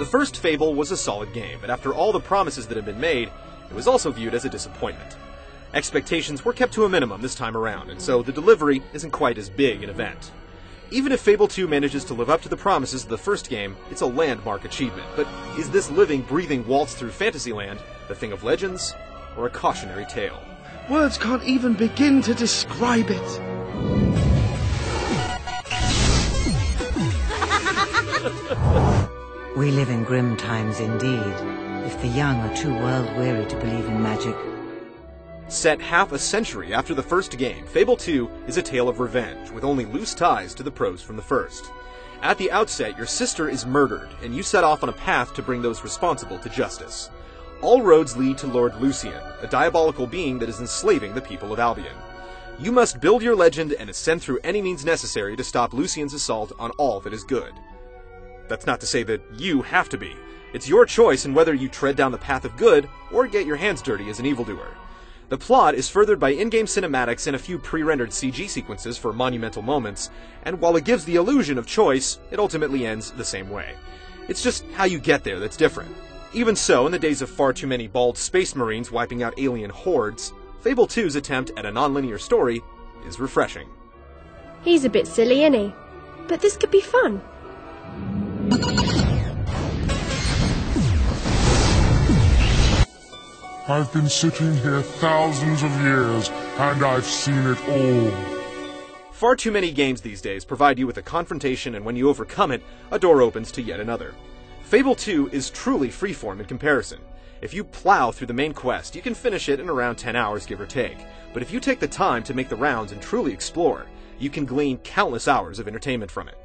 first Fable was a solid game, but after all the promises that had been made, it was also viewed as a disappointment. Expectations were kept to a minimum this time around, and so the delivery isn't quite as big an event. Even if Fable 2 manages to live up to the promises of the first game, it's a landmark achievement. But is this living, breathing waltz through Fantasyland the thing of legends, or a cautionary tale? Words can't even begin to describe it. We live in grim times indeed, if the young are too world-weary to believe in magic. Set half a century after the first game, Fable 2 is a tale of revenge, with only loose ties to the pros from the first. At the outset, your sister is murdered, and you set off on a path to bring those responsible to justice. All roads lead to Lord Lucian, a diabolical being that is enslaving the people of Albion. You must build your legend and ascend through any means necessary to stop Lucian's assault on all that is good. That's not to say that you have to be. It's your choice in whether you tread down the path of good, or get your hands dirty as an evildoer. The plot is furthered by in-game cinematics and a few pre-rendered CG sequences for monumental moments, and while it gives the illusion of choice, it ultimately ends the same way. It's just how you get there that's different. Even so, in the days of far too many bald space marines wiping out alien hordes, Fable 2's attempt at a non-linear story is refreshing. He's a bit silly, isn't he? But this could be fun. I've been sitting here thousands of years, and I've seen it all. Far too many games these days provide you with a confrontation, and when you overcome it, a door opens to yet another. Fable 2 is truly freeform in comparison. If you plow through the main quest, you can finish it in around 10 hours, give or take. But if you take the time to make the rounds and truly explore, you can glean countless hours of entertainment from it.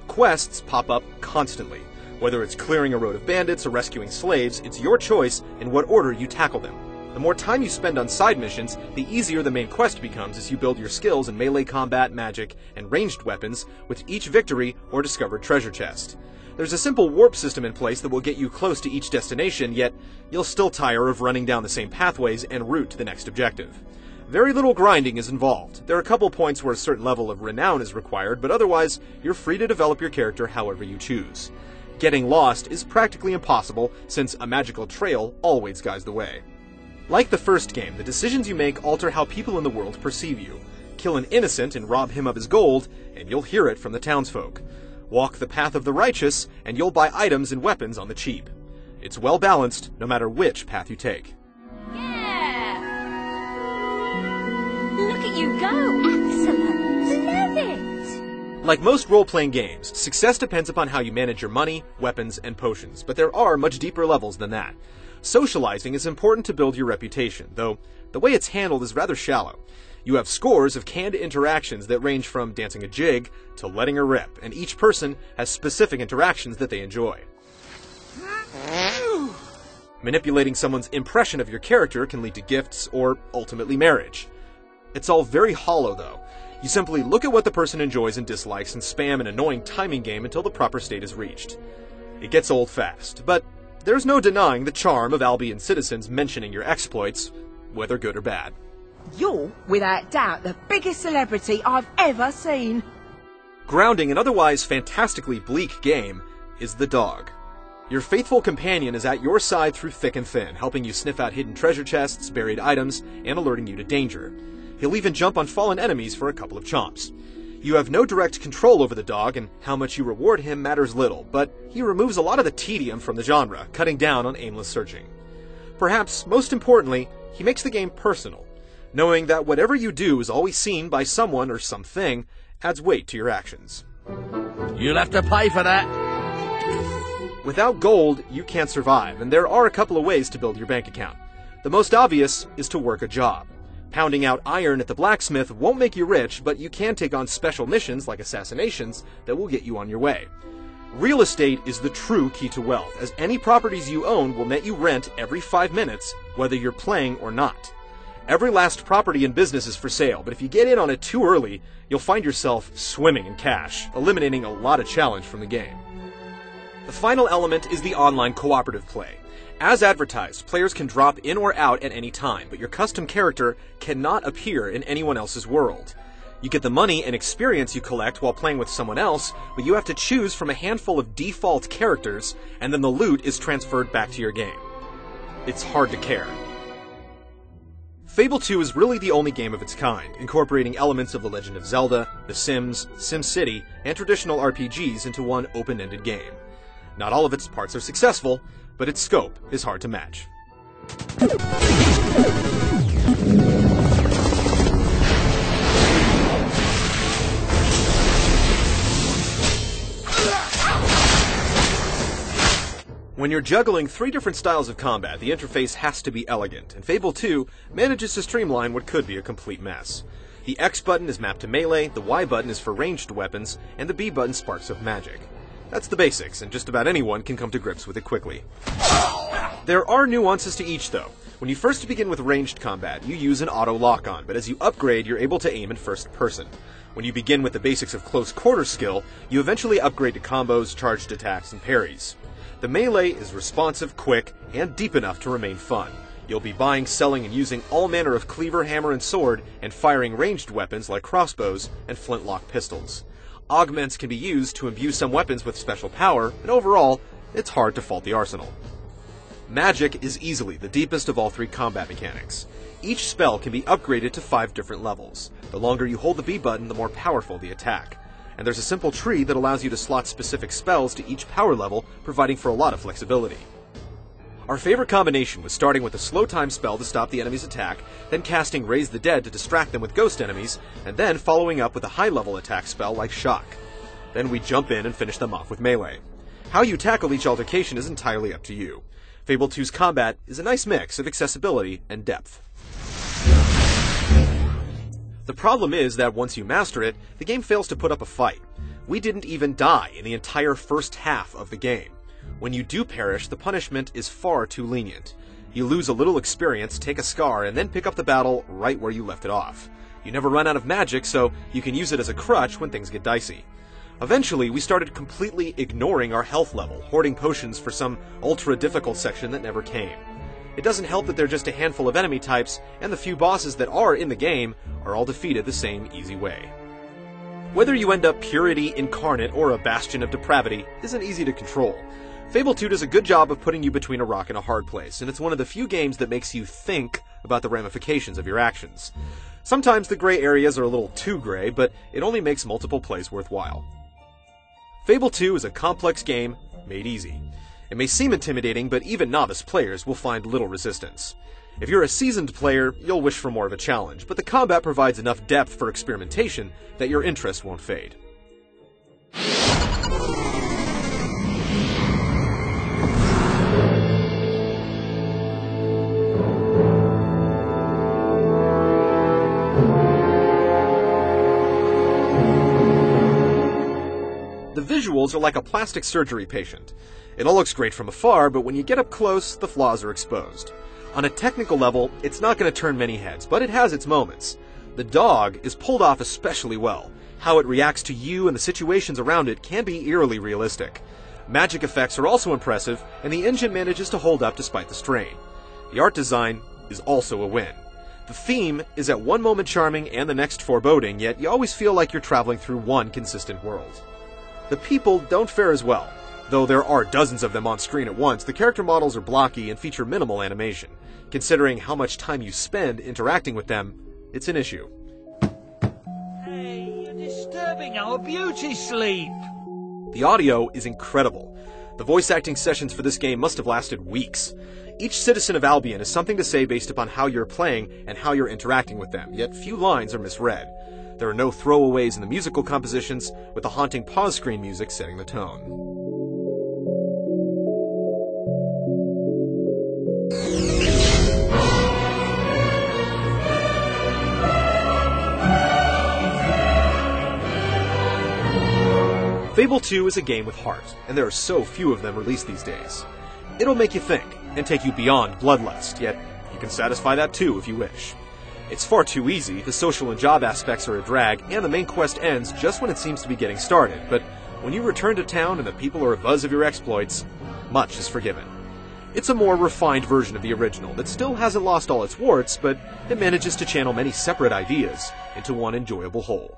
Quests pop up constantly. Whether it's clearing a road of bandits or rescuing slaves, it's your choice in what order you tackle them. The more time you spend on side missions, the easier the main quest becomes as you build your skills in melee combat, magic, and ranged weapons with each victory or discovered treasure chest. There's a simple warp system in place that will get you close to each destination, yet you'll still tire of running down the same pathways en route to the next objective. Very little grinding is involved. There are a couple points where a certain level of renown is required, but otherwise, you're free to develop your character however you choose. Getting lost is practically impossible, since a magical trail always guides the way. Like the first game, the decisions you make alter how people in the world perceive you. Kill an innocent and rob him of his gold, and you'll hear it from the townsfolk. Walk the path of the righteous, and you'll buy items and weapons on the cheap. It's well balanced, no matter which path you take. Yeah! Look at you go! Excellent! Love it! Like most role-playing games, success depends upon how you manage your money, weapons, and potions, but there are much deeper levels than that. Socializing is important to build your reputation, though the way it's handled is rather shallow. You have scores of canned interactions that range from dancing a jig to letting her rip, and each person has specific interactions that they enjoy. Manipulating someone's impression of your character can lead to gifts or ultimately marriage. It's all very hollow, though. You simply look at what the person enjoys and dislikes and spam an annoying timing game until the proper state is reached. It gets old fast, but there's no denying the charm of Albion citizens mentioning your exploits, whether good or bad. You're, without doubt, the biggest celebrity I've ever seen. Grounding an otherwise fantastically bleak game is the dog. Your faithful companion is at your side through thick and thin, helping you sniff out hidden treasure chests, buried items, and alerting you to danger. He'll even jump on fallen enemies for a couple of chomps. You have no direct control over the dog, and how much you reward him matters little, but he removes a lot of the tedium from the genre, cutting down on aimless searching. Perhaps, most importantly, he makes the game personal. Knowing that whatever you do is always seen by someone or something adds weight to your actions. You'll have to pay for that. Without gold, you can't survive, and there are a couple of ways to build your bank account. The most obvious is to work a job. Pounding out iron at the blacksmith won't make you rich, but you can take on special missions like assassinations that will get you on your way. Real estate is the true key to wealth, as any properties you own will net you rent every 5 minutes, whether you're playing or not. Every last property in business is for sale, but if you get in on it too early, you'll find yourself swimming in cash, eliminating a lot of challenge from the game. The final element is the online cooperative play. As advertised, players can drop in or out at any time, but your custom character cannot appear in anyone else's world. You get the money and experience you collect while playing with someone else, but you have to choose from a handful of default characters, and then the loot is transferred back to your game. It's hard to care. Fable 2 is really the only game of its kind, incorporating elements of The Legend of Zelda, The Sims, SimCity, and traditional RPGs into one open-ended game. Not all of its parts are successful, but its scope is hard to match. When you're juggling 3 different styles of combat, the interface has to be elegant, and Fable 2 manages to streamline what could be a complete mess. The X button is mapped to melee, the Y button is for ranged weapons, and the B button sparks of magic. That's the basics, and just about anyone can come to grips with it quickly. There are nuances to each, though. When you first begin with ranged combat, you use an auto lock-on, but as you upgrade, you're able to aim in first person. When you begin with the basics of close quarter skill, you eventually upgrade to combos, charged attacks, and parries. The melee is responsive, quick, and deep enough to remain fun. You'll be buying, selling, and using all manner of cleaver, hammer, and sword, and firing ranged weapons like crossbows and flintlock pistols. Augments can be used to imbue some weapons with special power, and overall, it's hard to fault the arsenal. Magic is easily the deepest of all 3 combat mechanics. Each spell can be upgraded to 5 different levels. The longer you hold the B button, the more powerful the attack. And there's a simple tree that allows you to slot specific spells to each power level, providing for a lot of flexibility. Our favorite combination was starting with a slow time spell to stop the enemy's attack, then casting Raise the Dead to distract them with ghost enemies, and then following up with a high-level attack spell like Shock. Then we jump in and finish them off with melee. How you tackle each altercation is entirely up to you. Fable 2's combat is a nice mix of accessibility and depth. The problem is that once you master it, the game fails to put up a fight. We didn't even die in the entire first half of the game. When you do perish, the punishment is far too lenient. You lose a little experience, take a scar, and then pick up the battle right where you left it off. You never run out of magic, so you can use it as a crutch when things get dicey. Eventually, we started completely ignoring our health level, hoarding potions for some ultra-difficult section that never came. It doesn't help that there are just a handful of enemy types, and the few bosses that are in the game are all defeated the same easy way. Whether you end up purity incarnate or a bastion of depravity isn't easy to control. Fable 2 does a good job of putting you between a rock and a hard place, and it's one of the few games that makes you think about the ramifications of your actions. Sometimes the gray areas are a little too gray, but it only makes multiple plays worthwhile. Fable 2 is a complex game made easy. It may seem intimidating, but even novice players will find little resistance. If you're a seasoned player, you'll wish for more of a challenge, but the combat provides enough depth for experimentation that your interest won't fade. The visuals are like a plastic surgery patient. It all looks great from afar, but when you get up close, the flaws are exposed. On a technical level, it's not going to turn many heads, but it has its moments. The dog is pulled off especially well. How it reacts to you and the situations around it can be eerily realistic. Magic effects are also impressive, and the engine manages to hold up despite the strain. The art design is also a win. The theme is at one moment charming and the next foreboding, yet you always feel like you're traveling through one consistent world. The people don't fare as well. Though there are dozens of them on screen at once, the character models are blocky and feature minimal animation. Considering how much time you spend interacting with them, it's an issue. Hey, you're disturbing our beauty sleep! The audio is incredible. The voice acting sessions for this game must have lasted weeks. Each citizen of Albion has something to say based upon how you're playing and how you're interacting with them, yet few lines are misread. There are no throwaways in the musical compositions, with the haunting pause screen music setting the tone. Fable 2 is a game with heart, and there are so few of them released these days. It'll make you think, and take you beyond bloodlust, yet you can satisfy that too if you wish. It's far too easy, the social and job aspects are a drag, and the main quest ends just when it seems to be getting started, but when you return to town and the people are abuzz of your exploits, much is forgiven. It's a more refined version of the original that still hasn't lost all its warts, but it manages to channel many separate ideas, into one enjoyable whole.